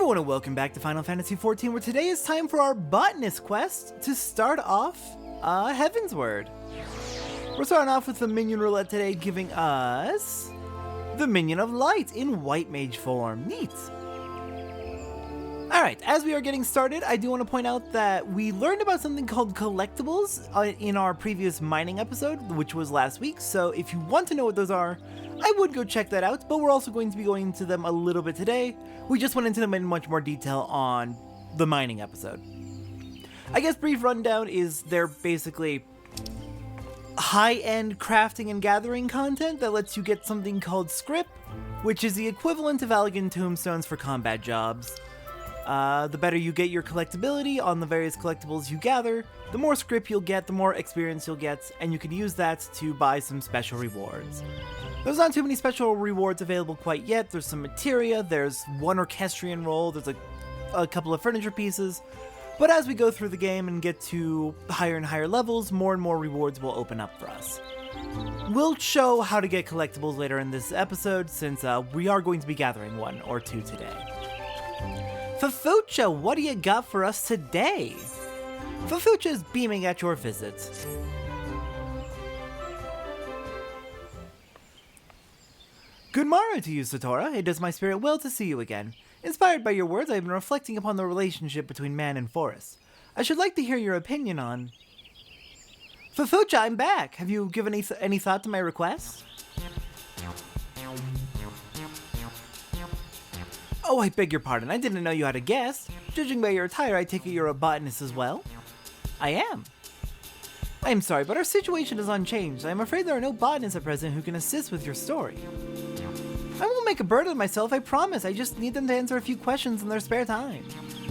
everyone and welcome back to Final Fantasy XIV, where today is time for our botanist quest to start off Heavensward. We're starting off with the minion roulette today, giving us the Minion of Light in White Mage form. Neat. Alright, as we are getting started, I do want to point out that we learned about something called collectibles in our previous mining episode, which was last week, so if you want to know what those are, I would go check that out, but we're also going to be going into them a little bit today. We just went into them in much more detail on the mining episode. I guess brief rundown is they're basically high-end crafting and gathering content that lets you get something called scrip, which is the equivalent of elegant tombstones for combat jobs. The better you get your collectability on the various collectibles you gather, the more scrip you'll get, the more experience you'll get, and you can use that to buy some special rewards. There's not too many special rewards available quite yet. There's some materia, there's one orchestrion roll, there's a couple of furniture pieces, but as we go through the game and get to higher and higher levels, more and more rewards will open up for us. We'll show how to get collectibles later in this episode, since we are going to be gathering one or two today. Fafucha, what do you got for us today? Fafucha is beaming at your visit. Good morrow to you, Satora. It does my spirit well to see you again. Inspired by your words, I have been reflecting upon the relationship between man and forest. I should like to hear your opinion on... Fafucha, I'm back! Have you given any thought to my request? Oh, I beg your pardon. I didn't know you had a guest. Judging by your attire, I take it you're a botanist as well? I am. I am sorry, but our situation is unchanged. I am afraid there are no botanists at present who can assist with your story. I won't make a burden of myself, I promise. I just need them to answer a few questions in their spare time.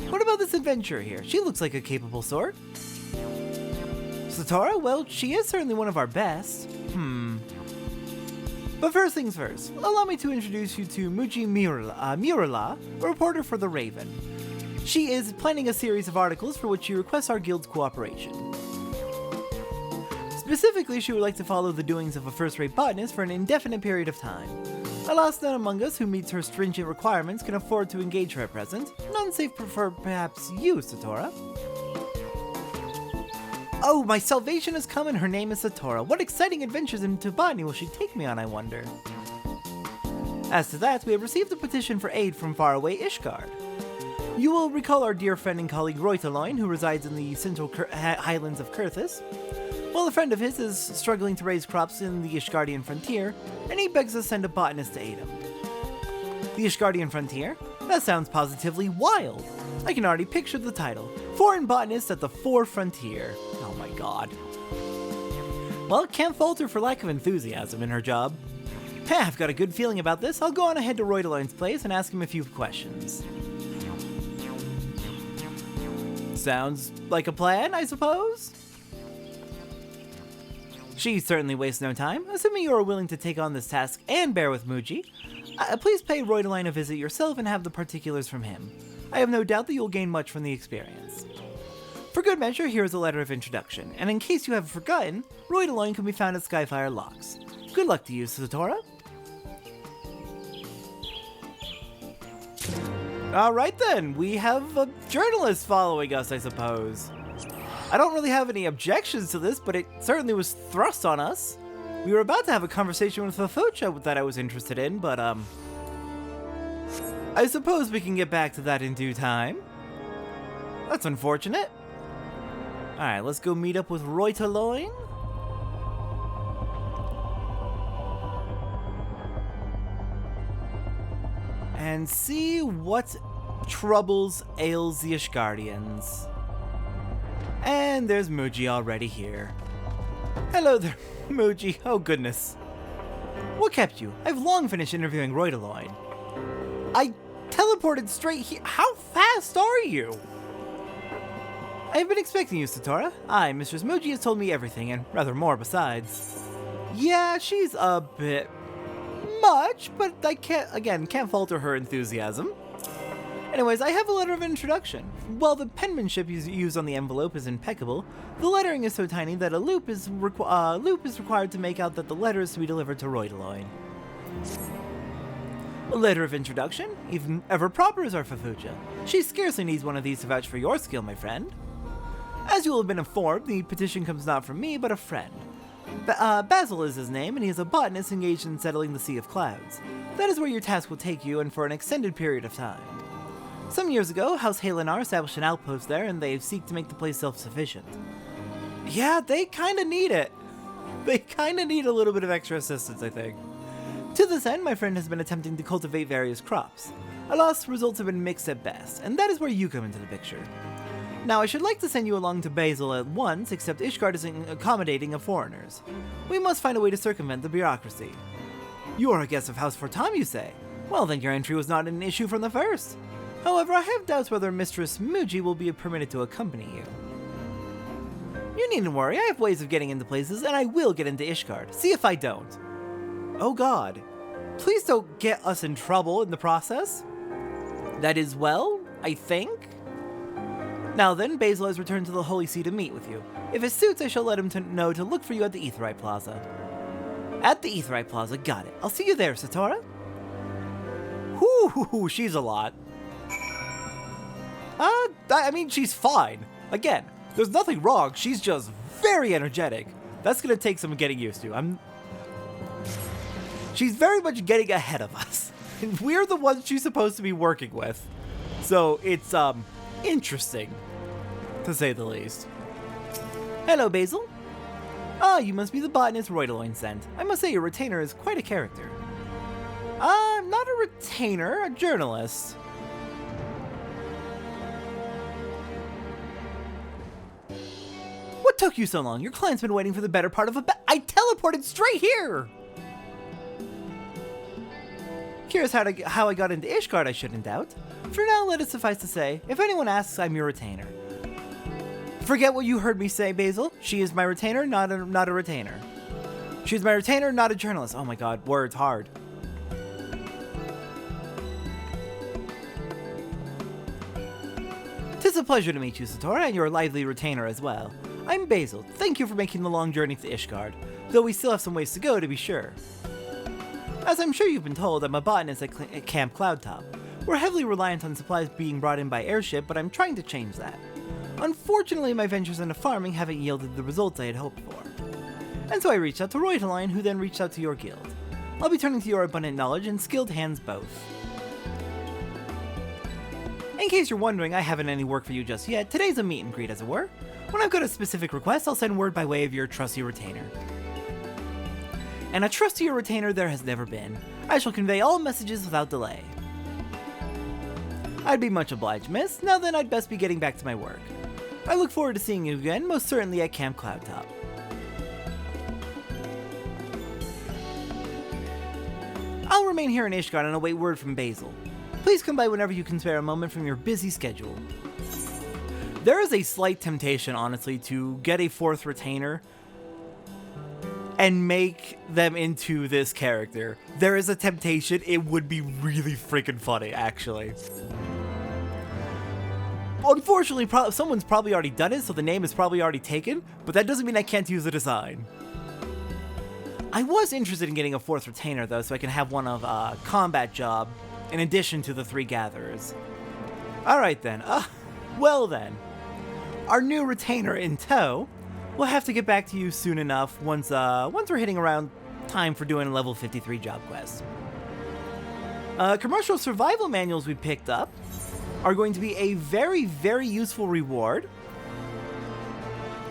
What about this adventurer here? She looks like a capable sort. Satora? Well, she is certainly one of our best. But first things first, allow me to introduce you to Muji Murala, a reporter for The Raven. She is planning a series of articles for which she requests our guild's cooperation. Specifically, she would like to follow the doings of a first-rate botanist for an indefinite period of time. Alas, none among us who meets her stringent requirements can afford to engage her at present. None save for perhaps you, Satora. Oh, my salvation has come and her name is Satora. What exciting adventures into botany will she take me on, I wonder? As to that, we have received a petition for aid from faraway Ishgard. You will recall our dear friend and colleague Roitaloin, who resides in the central highlands of Kurthis. Well, a friend of his is struggling to raise crops in the Ishgardian frontier, and he begs us to send a botanist to aid him. The Ishgardian frontier? That sounds positively wild. I can already picture the title. Foreign botanist at the Four Frontier. Oh my god. Well, can't fault her for lack of enthusiasm in her job. I've got a good feeling about this. I'll go on ahead to Roitaloin's place and ask him a few questions. Sounds like a plan, I suppose? She certainly wastes no time. Assuming you are willing to take on this task and bear with Muji, please pay Roitaloin a visit yourself and have the particulars from him. I have no doubt that you'll gain much from the experience. For good measure, here is a letter of introduction, and in case you have forgotten, Roitaloin can be found at Skyfire Locks. Good luck to you, Satora. Alright then, we have a journalist following us, I suppose. I don't really have any objections to this, but it certainly was thrust on us. We were about to have a conversation with Fafucha that I was interested in, but I suppose we can get back to that in due time. That's unfortunate. Alright, let's go meet up with Roitaloin. And see what troubles ails the Ishgardians. And there's Muji already here. Hello there, Muji. Oh goodness. What kept you? I've long finished interviewing Roitaloin. I teleported straight here. How fast are you? I've been expecting you, Satora. Aye, Mistress Muji has told me everything, and rather more besides. Yeah, she's a bit much, but I can't falter her enthusiasm. Anyways, I have a letter of introduction. While the penmanship used on the envelope is impeccable, the lettering is so tiny that a loop is required to make out that the letter is to be delivered to Roitaloin. A letter of introduction, even ever proper as our Fafuja. She scarcely needs one of these to vouch for your skill, my friend. As you will have been informed, the petition comes not from me, but a friend. Basil is his name, and he is a botanist engaged in settling the Sea of Clouds. That is where your task will take you, and for an extended period of time. Some years ago, House Halenar established an outpost there, and they seek to make the place self-sufficient. Yeah, they kinda need it. They kinda need a little bit of extra assistance, I think. To this end, my friend has been attempting to cultivate various crops. Alas, results have been mixed at best, and that is where you come into the picture. Now, I should like to send you along to Basil at once, except Ishgard isn't accommodating of foreigners. We must find a way to circumvent the bureaucracy. You are a guest of House Fortam, you say? Well, then your entry was not an issue from the first. However, I have doubts whether Mistress Muji will be permitted to accompany you. You needn't worry, I have ways of getting into places, and I will get into Ishgard. See if I don't. Oh god. Please don't get us in trouble in the process. That is well, I think. Now then, Basil has returned to the Holy See to meet with you. If it suits, I shall let him know to look for you at the Aetheryte Plaza. At the Aetheryte Plaza, got it. I'll see you there, Satora. Whoo, she's a lot. I mean, she's fine. Again, there's nothing wrong, she's just very energetic. That's gonna take some getting used to. She's very much getting ahead of us. And we're the ones she's supposed to be working with. So it's, interesting, to say the least. Hello, Basil. Ah, you must be the botanist Roydeloin sent. I must say your retainer is quite a character. Not a retainer, a journalist. What took you so long? Your client's been waiting for the better part of I teleported straight here! Curious how I got into Ishgard, I shouldn't doubt. For now, let it suffice to say, if anyone asks, I'm your retainer. Forget what you heard me say, Basil. She is my retainer, not a retainer. She's my retainer, not a journalist. Oh my god, words hard. Tis a pleasure to meet you, Satora, and your lively retainer as well. I'm Basil. Thank you for making the long journey to Ishgard, though we still have some ways to go, to be sure. As I'm sure you've been told, I'm a botanist at Camp Cloudtop. We're heavily reliant on supplies being brought in by airship, but I'm trying to change that. Unfortunately, my ventures into farming haven't yielded the results I had hoped for. And so I reached out to Roydeloin, who then reached out to your guild. I'll be turning to your abundant knowledge and skilled hands both. In case you're wondering, I haven't any work for you just yet. Today's a meet and greet, as it were. When I've got a specific request, I'll send word by way of your trusty retainer. And a trustier retainer there has never been. I shall convey all messages without delay. I'd be much obliged, miss. Now then, I'd best be getting back to my work. I look forward to seeing you again, most certainly at Camp Cloudtop. I'll remain here in Ishgard and await word from Basil. Please come by whenever you can spare a moment from your busy schedule. There is a slight temptation, honestly, to get a fourth retainer and make them into this character. There is a temptation. It would be really freaking funny, actually. Unfortunately, someone's probably already done it, so the name is probably already taken, but that doesn't mean I can't use the design. I was interested in getting a fourth retainer, though, so I can have one of combat job in addition to the 3 gatherers. Alright then, well then. Our new retainer in tow. We'll have to get back to you soon enough once we're hitting around time for doing a level 53 job quest. Commercial survival manuals we picked up are going to be a very, very useful reward.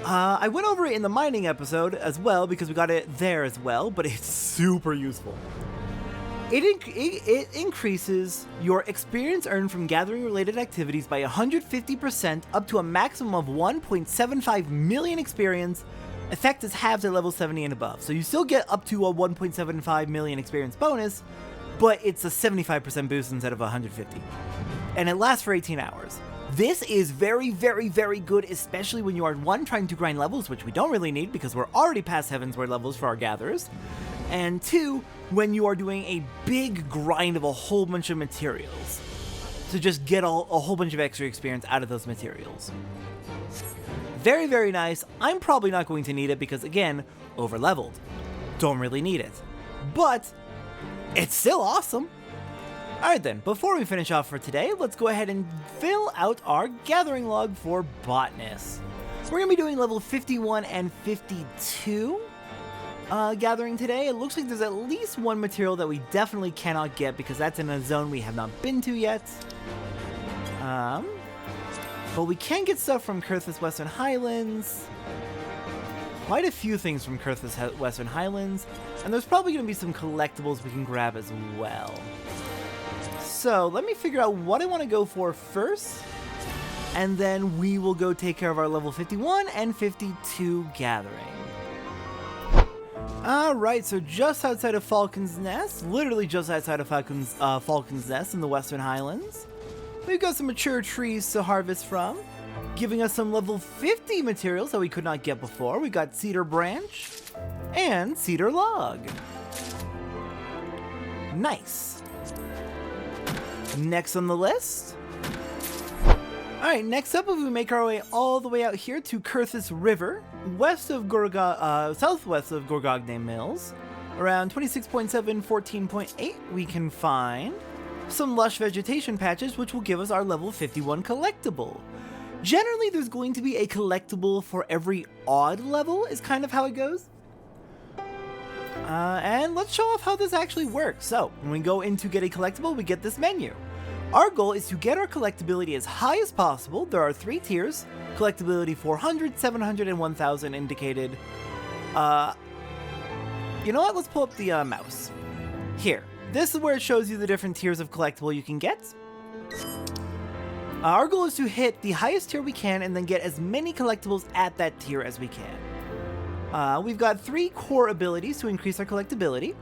I went over it in the mining episode as well because we got it there as well, but it's super useful. It increases your experience earned from gathering related activities by 150% up to a maximum of 1.75 million experience. Effect is halved at level 70 and above. So you still get up to a 1.75 million experience bonus, but it's a 75% boost instead of 150. And it lasts for 18 hours. This is very, very, very good, especially when you are, 1, trying to grind levels, which we don't really need because we're already past Heavensward levels for our gatherers, and 2, when you are doing a big grind of a whole bunch of materials to just get a whole bunch of extra experience out of those materials. Very, very nice. I'm probably not going to need it because, again, over-leveled. Don't really need it. But it's still awesome. Alright then, before we finish off for today, let's go ahead and fill out our gathering log for Botanist. We're going to be doing level 51 and 52 gathering today. It looks like there's at least one material that we definitely cannot get because that's in a zone we have not been to yet. But we can get stuff from Kurthus Western Highlands. Quite a few things from Kurthus Western Highlands. And there's probably going to be some collectibles we can grab as well. So let me figure out what I want to go for first. And then we will go take care of our level 51 and 52 gathering. Alright, so just outside of Falcon's Nest, literally just outside of Falcon's Nest in the Western Highlands, we've got some mature trees to harvest from, giving us some level 50 materials that we could not get before. We got Cedar Branch and Cedar Log. Nice. Next on the list. Alright, next up, if we make our way all the way out here to Kurthus River, southwest of Gorgogne Mills, around 26.7, 14.8, we can find some lush vegetation patches, which will give us our level 51 collectible. Generally, there's going to be a collectible for every odd level, is kind of how it goes. And let's show off how this actually works. So, when we go in to get a collectible, we get this menu. Our goal is to get our collectability as high as possible. There are 3 tiers, collectability 400, 700, and 1000 indicated. You know what, let's pull up the mouse. Here, this is where it shows you the different tiers of collectible you can get. Our goal is to hit the highest tier we can and then get as many collectibles at that tier as we can. We've got 3 core abilities to increase our collectability.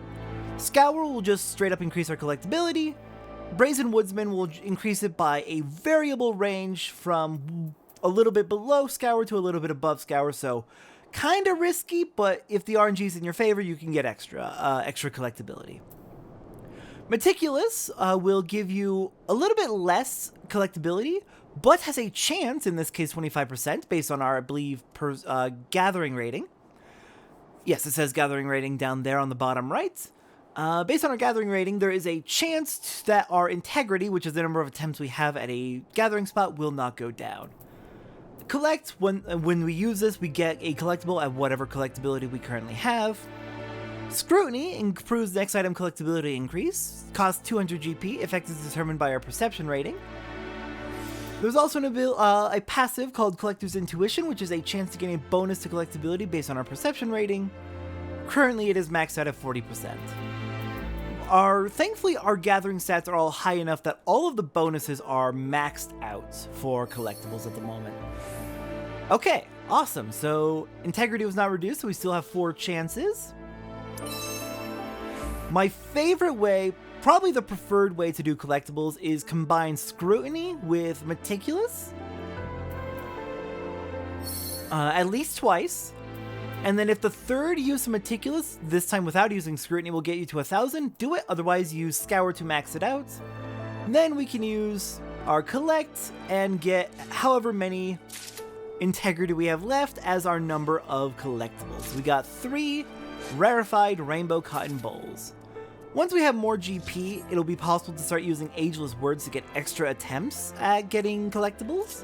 Scour will just straight up increase our collectability. Brazen Woodsman will increase it by a variable range from a little bit below Scour to a little bit above Scour, so kind of risky, but if the RNG is in your favor, you can get extra collectability. Meticulous will give you a little bit less collectability, but has a chance, in this case 25%, based on our, I believe, gathering rating. Yes, it says gathering rating down there on the bottom right. Based on our gathering rating, there is a chance that our integrity, which is the number of attempts we have at a gathering spot, will not go down. Collect, when we use this, we get a collectible at whatever collectability we currently have. Scrutiny improves next item collectability increase, costs 200 GP, effect is determined by our perception rating. There's also a passive called Collector's Intuition, which is a chance to gain a bonus to collectability based on our perception rating. Currently, it is maxed out at 40%. Thankfully, our gathering stats are all high enough that all of the bonuses are maxed out for collectibles at the moment. Okay, awesome. So, integrity was not reduced, so we still have 4 chances. My favorite way, probably the preferred way to do collectibles, is combine Scrutiny with Meticulous. At least twice. And then if the third use of Meticulous, this time without using Scrutiny, will get you to 1000, do it. Otherwise, use Scour to max it out. And then we can use our Collect and get however many integrity we have left as our number of collectibles. We got 3 rarefied rainbow cotton bowls. Once we have more GP, it'll be possible to start using Ageless Words to get extra attempts at getting collectibles,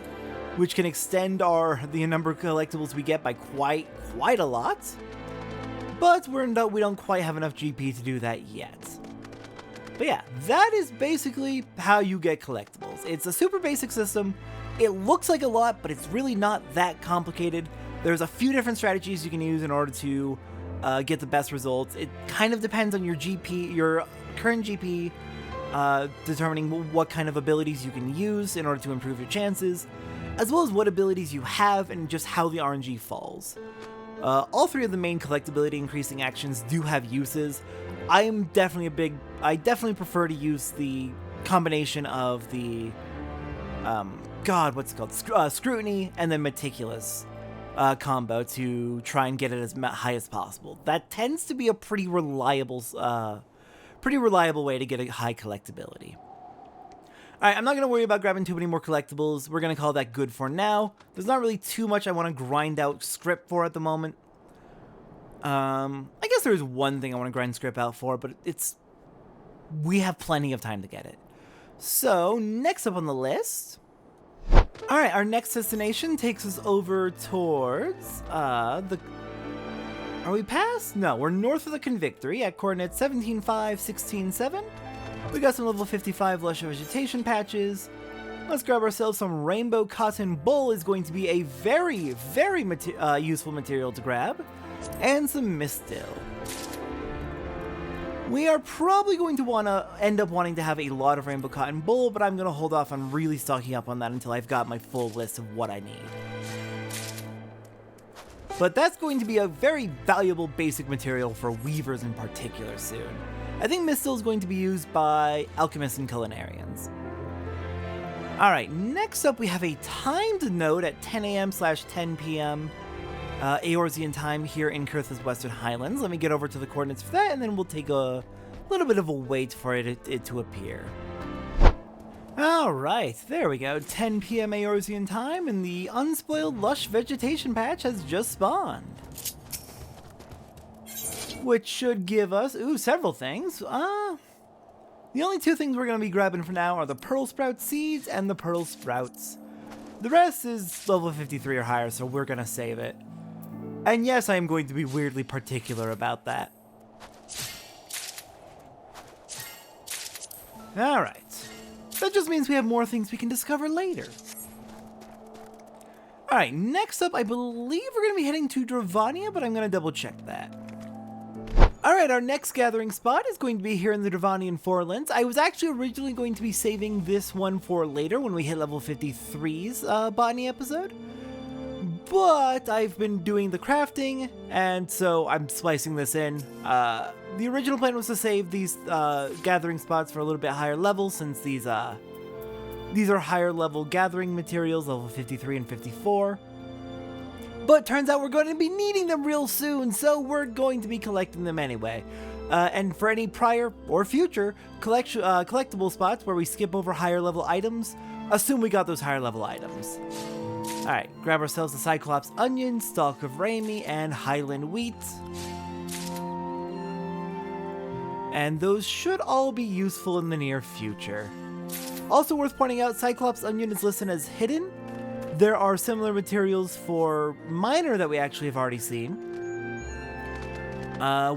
which can extend the number of collectibles we get by quite a lot. But we don't quite have enough GP to do that yet. But yeah, that is basically how you get collectibles. It's a super basic system. It looks like a lot, but it's really not that complicated. There's a few different strategies you can use in order to get the best results. It kind of depends on your GP, your current GP, determining what kind of abilities you can use in order to improve your chances, as well as what abilities you have and just how the RNG falls. All 3 of the main collectability increasing actions do have uses. I definitely prefer to use the combination of the, Scrutiny and then Meticulous combo to try and get it as high as possible. That tends to be a pretty reliable way to get a high collectability. Alright, I'm not going to worry about grabbing too many more collectibles. We're going to call that good for now. There's not really too much I want to grind out script for at the moment. I guess there's one thing I want to grind script out for, but it's we have plenty of time to get it. So, next up on the list... Alright, our next destination takes us over towards, the... Are we past? No, we're north of the Convictory at coordinates 17.5, 16.7. We got some level 55 lush vegetation patches. Let's grab ourselves some rainbow cotton. Bull is going to be a very, very useful material to grab. And some Mistil. We are probably going to end up wanting to have a lot of rainbow cotton bull, but I'm going to hold off on really stocking up on that until I've got my full list of what I need. But that's going to be a very valuable basic material for weavers in particular soon. I think Mistil is going to be used by alchemists and culinarians. Alright, next up we have a timed node at 10 a.m/10 p.m. Eorzean time here in Kurtha's Western Highlands. Let me get over to the coordinates for that, and then we'll take a little bit of a wait for it to appear. Alright, there we go. 10 p.m. Eorzean time, and the unspoiled lush vegetation patch has just spawned. Which should give us, several things. The only two things we're going to be grabbing for now are the Pearl Sprout seeds and the Pearl Sprouts. The rest is level 53 or higher, so we're going to save it. And yes, I am going to be weirdly particular about that. Alright. That just means we have more things we can discover later. Alright, next up, I believe we're going to be heading to Dravania, but I'm going to double check that. Alright, our next gathering spot is going to be here in the Dravanian Forelands. I was actually originally going to be saving this one for later when we hit level 53's botany episode. But I've been doing the crafting, and so I'm splicing this in. The original plan was to save these gathering spots for a little bit higher level, since these are higher level gathering materials, level 53 and 54. But turns out we're going to be needing them real soon, so we're going to be collecting them anyway. And for any prior or future collectible spots where we skip over higher level items, assume we got those higher level items. Alright, grab ourselves the Cyclops Onion, Stalk of Rami, and Highland Wheat. And those should all be useful in the near future. Also worth pointing out, Cyclops Onion is listed as hidden. There are similar materials for Miner that we actually have already seen.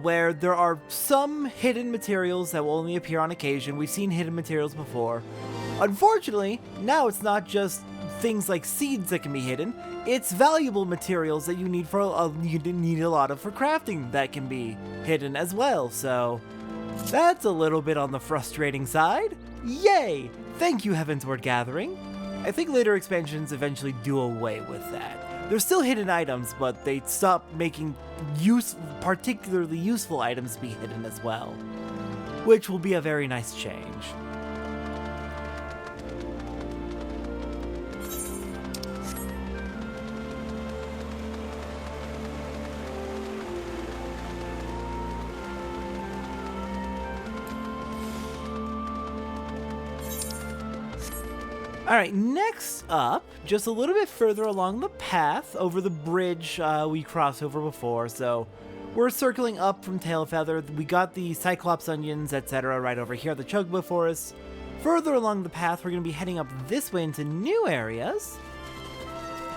Where there are some hidden materials that will only appear on occasion. We've seen hidden materials before. Unfortunately, now it's not just things like seeds that can be hidden, it's valuable materials that you need need a lot of for crafting that can be hidden as well, so that's a little bit on the frustrating side. Yay! Thank you, Heavensward Gathering. I think later expansions eventually do away with that. They're still hidden items, but they stop making particularly useful items be hidden as well, which will be a very nice change. Alright, next up, just a little bit further along the path, over the bridge we crossed over before, so we're circling up from Tailfeather. We got the Cyclops Onions, etc. right over here, the Chocobo Forest. Further along the path, we're going to be heading up this way into new areas,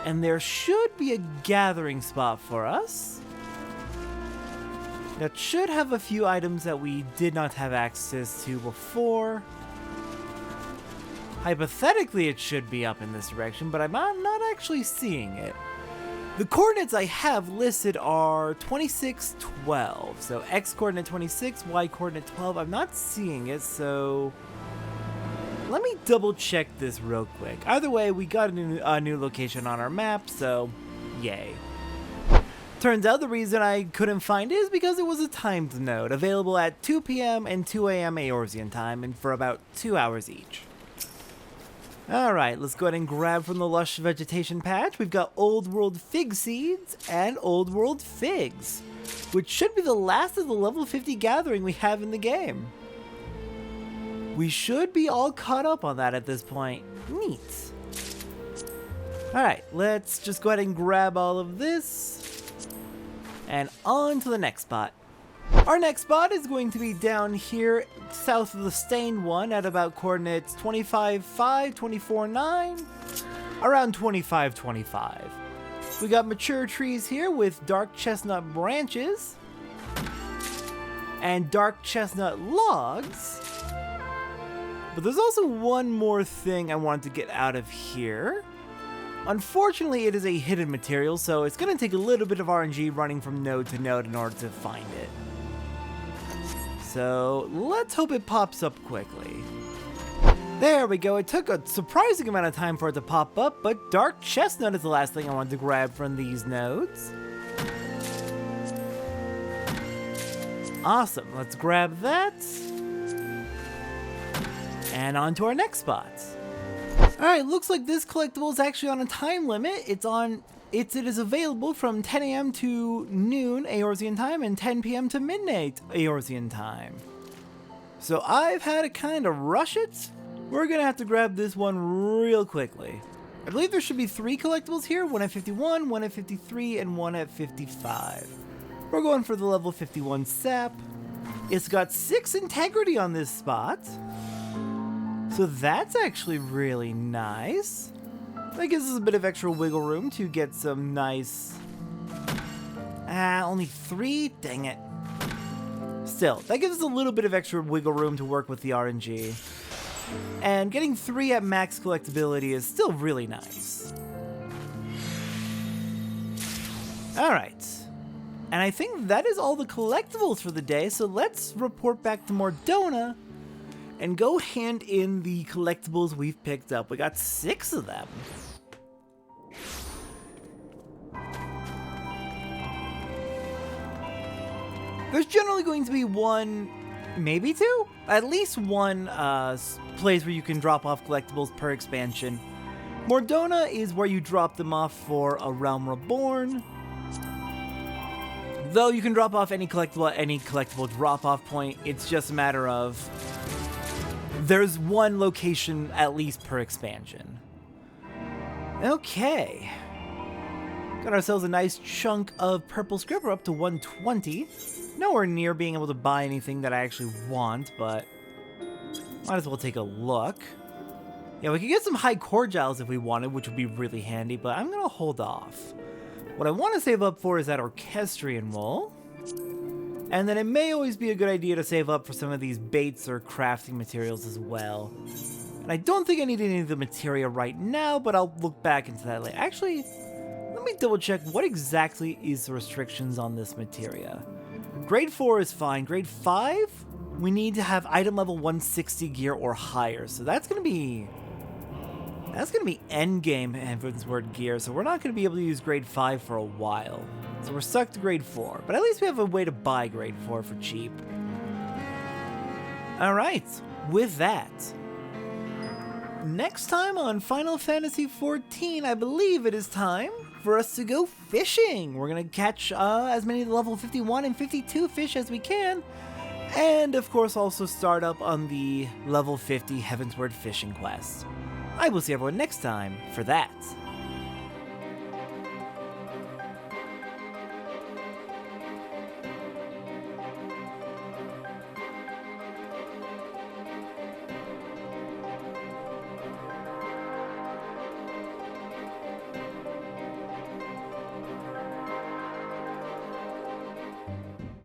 and there should be a gathering spot for us. That should have a few items that we did not have access to before. Hypothetically, it should be up in this direction, but I'm not actually seeing it. The coordinates I have listed are 26, 12. So X coordinate 26, Y coordinate 12. I'm not seeing it, so let me double check this real quick. Either way, we got a new location on our map, so yay. Turns out the reason I couldn't find it is because it was a timed node, available at 2 p.m. and 2 a.m. Eorzean time, and for about 2 hours each. Alright, let's go ahead and grab from the lush vegetation patch. We've got Old World Fig Seeds and Old World Figs, which should be the last of the level 50 gathering we have in the game. We should be all caught up on that at this point. Neat. Alright, let's just go ahead and grab all of this. And on to the next spot. Our next spot is going to be down here south of the Stained One at about coordinates 25.5, 24.9, around 25.25. We got mature trees here with dark chestnut branches and dark chestnut logs. But there's also one more thing I wanted to get out of here. Unfortunately, it is a hidden material, so it's going to take a little bit of RNG running from node to node in order to find it. So let's hope it pops up quickly. There we go. It took a surprising amount of time for it to pop up, but dark chestnut is the last thing I wanted to grab from these nodes. Awesome. Let's grab that. And on to our next spot. Alright, looks like this collectible is actually on a time limit. It is available from 10 a.m. to noon Eorzean time and 10 p.m. to midnight Eorzean time. So I've had to kind of rush it. We're gonna have to grab this one real quickly. I believe there should be 3 collectibles here, one at 51, one at 53, and one at 55. We're going for the level 51 sap. It's got 6 integrity on this spot. So that's actually really nice. That gives us a bit of extra wiggle room to get some nice... only 3? Dang it. Still, that gives us a little bit of extra wiggle room to work with the RNG. And getting 3 at max collectability is still really nice. Alright. And I think that is all the collectibles for the day, so let's report back to Mordona and go hand in the collectibles we've picked up. We got 6 of them. There's generally going to be 1, maybe 2, at least 1 place where you can drop off collectibles per expansion. Mordona is where you drop them off for a Realm Reborn. Though you can drop off any collectible at any collectible drop-off point, it's just a matter of there's 1 location at least per expansion. Okay. Got ourselves a nice chunk of purple script. We're up to 120. Nowhere near being able to buy anything that I actually want, but might as well take a look. Yeah, we could get some high cordials if we wanted, which would be really handy, but I'm gonna hold off. What I want to save up for is that Orchestrion wool. And then it may always be a good idea to save up for some of these baits or crafting materials as well. And I don't think I need any of the materia right now, but I'll look back into that later. Actually, let me double check what exactly is the restrictions on this materia. Grade 4 is fine. Grade 5, we need to have item level 160 gear or higher. So that's going to be endgame Heavensward gear. So we're not going to be able to use grade 5 for a while. So we're stuck to grade 4. But at least we have a way to buy grade 4 for cheap. Alright, with that, next time on Final Fantasy XIV, I believe it is time for us to go fishing. We're going to catch as many level 51 and 52 fish as we can. And of course also start up on the level 50 Heavensward fishing quest. I will see everyone next time for that.